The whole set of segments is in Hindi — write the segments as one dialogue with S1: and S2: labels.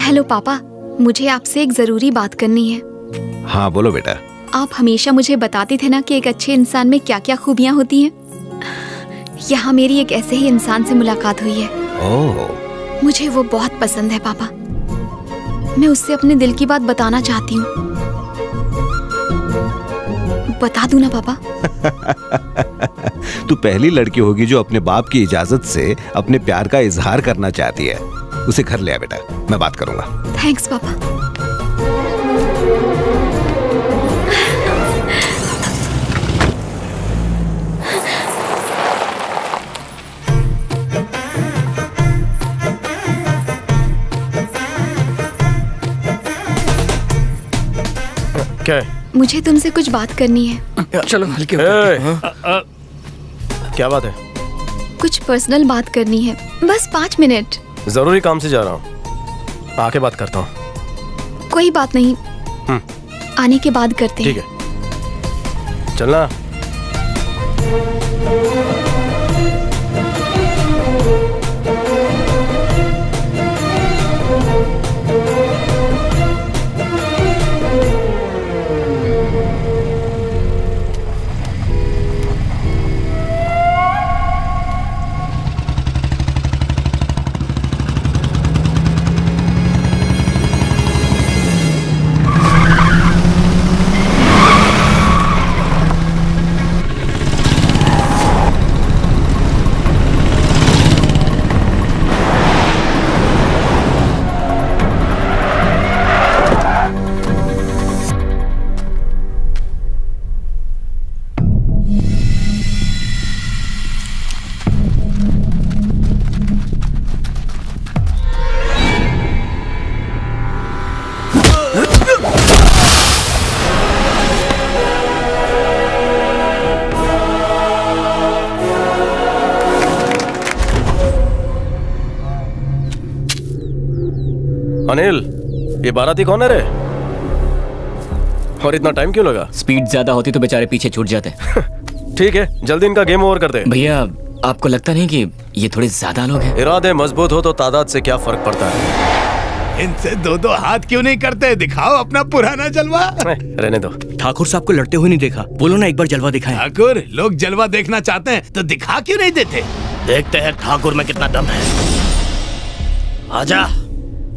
S1: हेलो पापा, मुझे आपसे एक जरूरी बात करनी है।
S2: हाँ बोलो बेटा।
S1: आप हमेशा मुझे बताते थे ना कि एक अच्छे इंसान में क्या क्या खूबियाँ होती हैं। यहाँ मेरी एक ऐसे ही इंसान से मुलाकात हुई है।
S2: ओह।
S1: मुझे वो बहुत पसंद है पापा। मैं उससे अपने दिल की बात बताना चाहती हूँ। बता दूं ना पापा?
S2: तू पहली लड़की होगी जो अपने बाप की इजाजत से अपने प्यार का इजहार करना चाहती है। उसे घर ले आ बेटा, मैं बात करूंगा।
S1: थैंक्स पापा।
S3: क्या है?
S1: मुझे तुमसे कुछ बात करनी है।
S3: चलो हल्के क्या बात है?
S1: कुछ पर्सनल बात करनी है, बस 5 मिनट।
S3: जरूरी काम से जा रहा हूँ, आके बात करता हूँ।
S1: कोई बात नहीं, आने के बाद करते हैं।
S3: ठीक है, चलना। अनिल, ये बाराती कौन है रे? और इतना टाइम क्यों लगा?
S4: स्पीड ज्यादा होती तो बेचारे पीछे छूट जाते।
S3: ठीक है, जल्दी इनका गेम ओवर करते हैं।
S4: भैया, आपको लगता नहीं कि ये थोड़े ज्यादा लोग हैं?
S3: इरादे मजबूत हो तो तादाद से क्या फर्क पड़ता है?
S5: इनसे दो दो हाथ क्यों नहीं करते? दिखाओ अपना पुराना जलवा।
S3: रहने दो।
S6: ठाकुर साहब को लड़ते हुए नहीं देखा, बोलो ना एक बार जलवा दिखाएं।
S5: ठाकुर, लोग जलवा देखना चाहते हैं तो दिखा क्यों नहीं देते?
S6: देखते हैं ठाकुर में कितना दम है। आजा,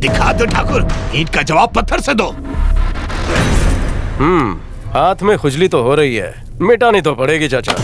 S5: दिखा दो ठाकुर, ईंट का जवाब पत्थर से दो।
S3: हाथ में खुजली तो हो रही है, मिटानी तो पड़ेगी चाचा।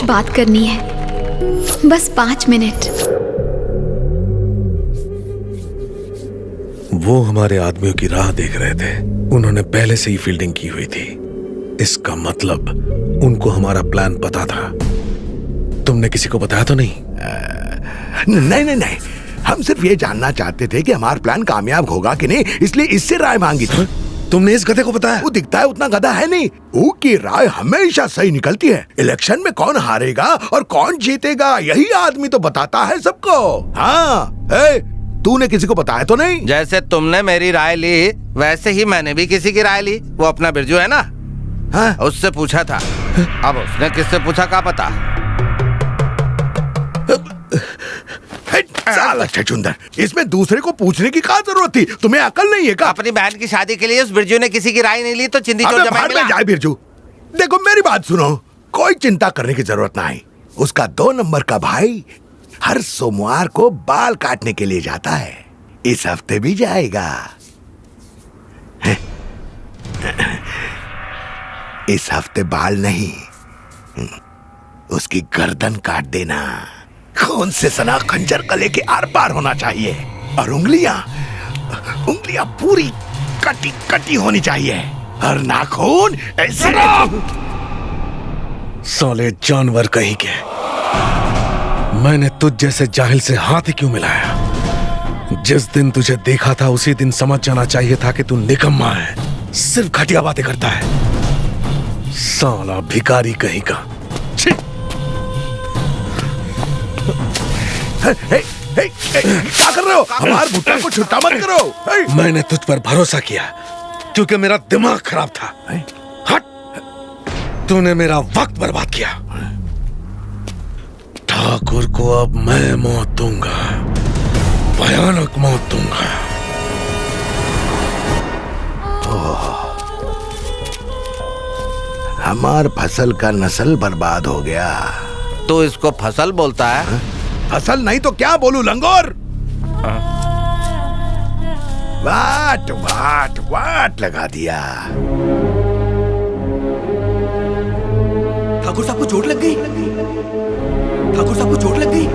S1: बात करनी है, बस 5 मिनट।
S7: वो हमारे आदमियों की राह देख रहे थे। उन्होंने पहले से ही फील्डिंग की हुई थी। इसका मतलब उनको हमारा प्लान पता था। तुमने किसी को बताया तो नहीं?
S5: नहीं नहीं नहीं, हम सिर्फ ये जानना चाहते थे कि हमारा प्लान कामयाब होगा कि नहीं, इसलिए इससे राय मांगी थी।
S7: तुमने इस गधे को बताया?
S5: वो दिखता है उतना गधा है नहीं। वो की राय हमेशा सही निकलती है। इलेक्शन में कौन हारेगा और कौन जीतेगा, यही आदमी तो बताता है सबको। हाँ, तूने किसी को बताया तो नहीं?
S8: जैसे तुमने मेरी राय ली, वैसे ही मैंने भी किसी की राय ली। वो अपना बिरजू है ना,
S5: हाँ?
S8: उससे पूछा था। अब उसने किससे पूछा क्या पता।
S5: साला छछूंदर, इसमें दूसरे को पूछने की क्या जरूरत थी? तुम्हें अकल नहीं है क्या?
S8: अपनी बहन की शादी के लिए उस बिरजू ने किसी की राय नहीं ली तो चिंदी चोर
S5: बाहर में जाए बिरजू। देखो मेरी बात सुनो, कोई चिंता करने की जरूरत नहीं। उसका 2 नंबर का भाई हर सोमवार को बाल काटने के लिए जाता है। इस हफ्ते भी जाएगा। इस हफ्ते बाल नहीं, उसकी गर्दन काट देना। खून से सना खंजर गले के आर पार होना चाहिए और उंगलियां पूरी कटी कटी होनी चाहिए और नाखून ऐसे।
S7: साले जानवर कहीं के, मैंने तुझ जैसे जाहिल से हाथ ही क्यों मिलाया? जिस दिन तुझे देखा था उसी दिन समझ जाना चाहिए था कि तू निकम्मा है, सिर्फ घटिया बातें करता है। साला भिखारी कहीं का।
S5: क्या कर रहे हो? हमारे भुट्टा को छुट्टा मत करो।
S7: मैंने तुझ पर भरोसा किया क्योंकि मेरा दिमाग खराब था। हट, तूने मेरा वक्त बर्बाद किया। ठाकुर को अब मैं मौत दूंगा, भयानक मौत दूंगा।
S5: हमार फसल का नस्ल बर्बाद हो गया।
S8: तो इसको फसल बोलता है?
S5: फसल नहीं तो क्या बोलूं लंगोर? वाट वाट वाट लगा दिया।
S9: ठाकुर साहब को चोट लग गई। ठाकुर साहब को चोट लग गई।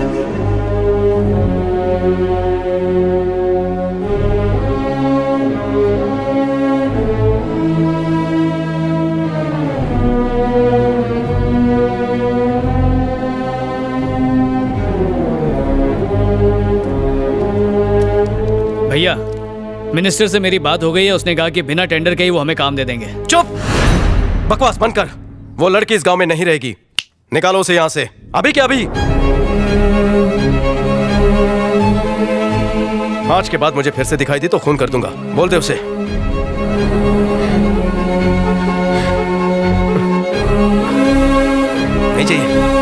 S10: भैया, मिनिस्टर से मेरी बात हो गई है। उसने कहा कि बिना टेंडर के ही वो हमें काम दे देंगे।
S3: चुप, बकवास बंद कर। वो लड़की इस गांव में नहीं रहेगी। निकालो उसे यहां से, अभी क्या अभी। आज के बाद मुझे फिर से दिखाई दी तो खून कर दूंगा। बोल दे उसे। नहीं चाहिए।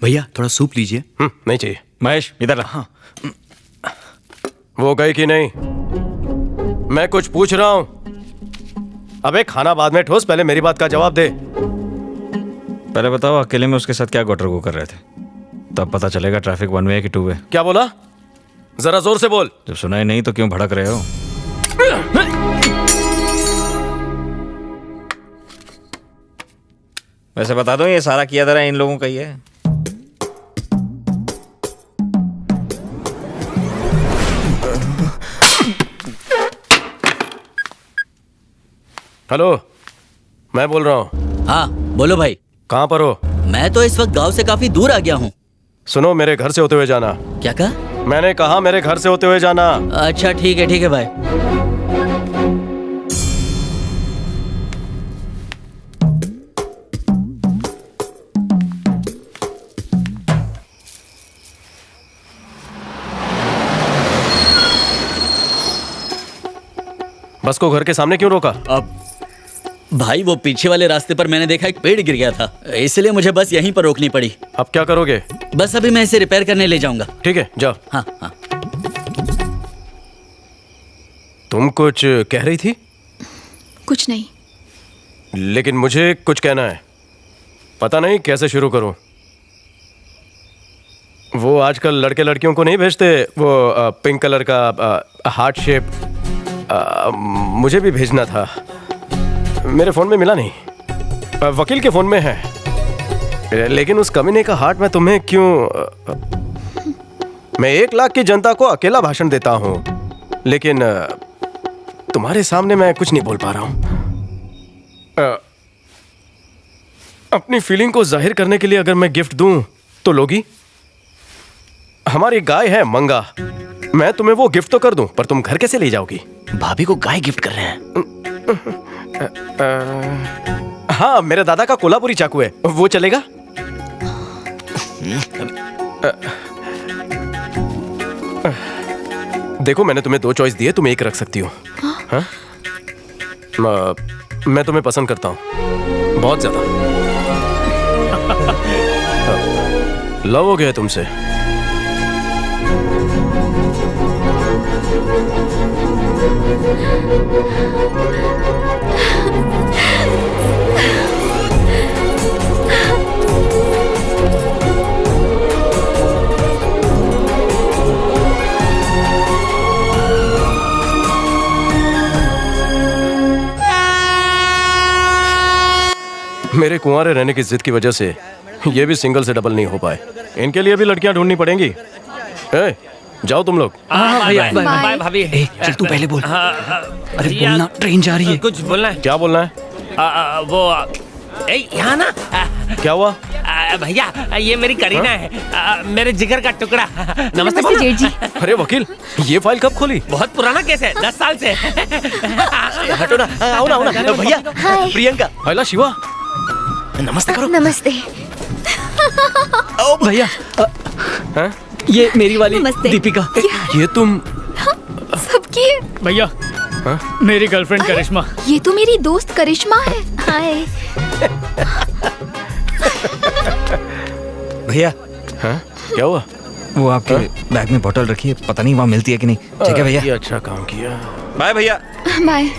S9: भैया थोड़ा सूप लीजिए।
S3: नहीं चाहिए।
S10: महेश इधर हाँ।
S3: वो गई कि नहीं? मैं कुछ पूछ रहा हूं। अबे खाना बाद में ठोस, पहले मेरी बात का जवाब दे।
S10: पहले बताओ, अकेले में उसके साथ क्या गोटर को कर रहे थे? तब पता चलेगा ट्रैफिक 1 वे है कि 2 वे।
S3: क्या बोला? जरा जोर से बोल।
S10: जब सुनाई नहीं तो क्यों भड़क रहे हो? वैसे बता दो, ये सारा किया धरा इन लोगों का ही है।
S3: हेलो, मैं बोल रहा हूँ।
S6: हाँ बोलो भाई।
S3: कहाँ पर हो?
S6: मैं तो इस वक्त गांव से काफी दूर आ गया हूँ।
S3: सुनो, मेरे घर से होते हुए जाना।
S6: क्या कहा?
S3: मैंने कहा मेरे घर से होते हुए जाना।
S6: अच्छा ठीक है भाई।
S3: बस को घर के सामने क्यों रोका?
S6: अब भाई वो पीछे वाले रास्ते पर मैंने देखा एक पेड़ गिर गया था, इसलिए मुझे बस यहीं पर रोकनी पड़ी।
S3: अब क्या करोगे?
S6: बस अभी मैं इसे रिपेयर करने ले जाऊंगा।
S3: ठीक है, जाओ।
S6: हाँ हाँ।
S3: तुम कुछ कह रही थी?
S1: कुछ नहीं।
S3: लेकिन मुझे कुछ कहना है, पता नहीं कैसे शुरू करूं। वो आजकल लड़के लड़कियों को नहीं भेजते वो पिंक कलर का हार्ट शेप, मुझे भी भेजना था। मेरे फोन में मिला नहीं, वकील के फोन में है। लेकिन उस कमीने का हार्ट मैं तुम्हें क्यों? मैं 1 लाख की जनता को अकेला भाषण देता हूं, लेकिन तुम्हारे सामने मैं कुछ नहीं बोल पा रहा हूं। अपनी फीलिंग को जाहिर करने के लिए अगर मैं गिफ्ट दूं तो लोगी? हमारी गाय है मंगा, मैं तुम्हें वो गिफ्ट तो कर दूं, पर तुम घर कैसे ले जाओगी?
S6: भाभी को गाय गिफ्ट कर रहे हैं?
S3: हाँ, मेरे दादा का कोल्हापुरी चाकू है, वो चलेगा? देखो, मैंने तुम्हें 2 चॉइस दिए, तुम एक रख सकती हो। हाँ? मैं तुम्हें पसंद करता हूं बहुत ज्यादा। लव हो गया तुमसे। मेरे कुंवारे रहने की जिद की वजह से ये भी सिंगल से डबल नहीं हो पाए। इनके लिए भी लड़कियां ढूंढनी पड़ेंगी। ए, जाओ तुम लोग।
S6: बाय भाभी।
S9: चल तू पहले बोल। अरे बोलना, ट्रेन जा रही है।
S6: कुछ बोलना है?
S3: क्या बोलना है?
S6: वो यहाँ ना।
S3: क्या हुआ?
S6: भैया, ये मेरी करीना है, मेरे जिगर का टुकड़ा। नमस्ते
S1: जेठ जी।
S3: अरे वकील, ये फाइल कब खोली?
S6: बहुत पुराना केस है, 10 साल से।
S9: हटो ना, आओ ना भैया। प्रियंका।
S3: हैला शिवा,
S6: नमस्ते करो।
S1: नमस्ते।
S9: ओ भैया,
S3: हैं?
S9: ये मेरी वाली
S1: नमस्ते।
S9: दीपिका।
S3: ये तुम?
S1: सबकी है।
S10: भैया, मेरी गर्लफ्रेंड करिश्मा।
S1: ये तो मेरी दोस्त करिश्मा है। हाय।
S10: भैया,
S3: हैं? क्या हुआ?
S10: वो आपके बैग में बोतल रखी है, पता नहीं वहाँ मिलती है कि नहीं। ठीक है भैया,
S3: ये अच्छा काम किया।
S10: बाय भैया।
S1: बाय।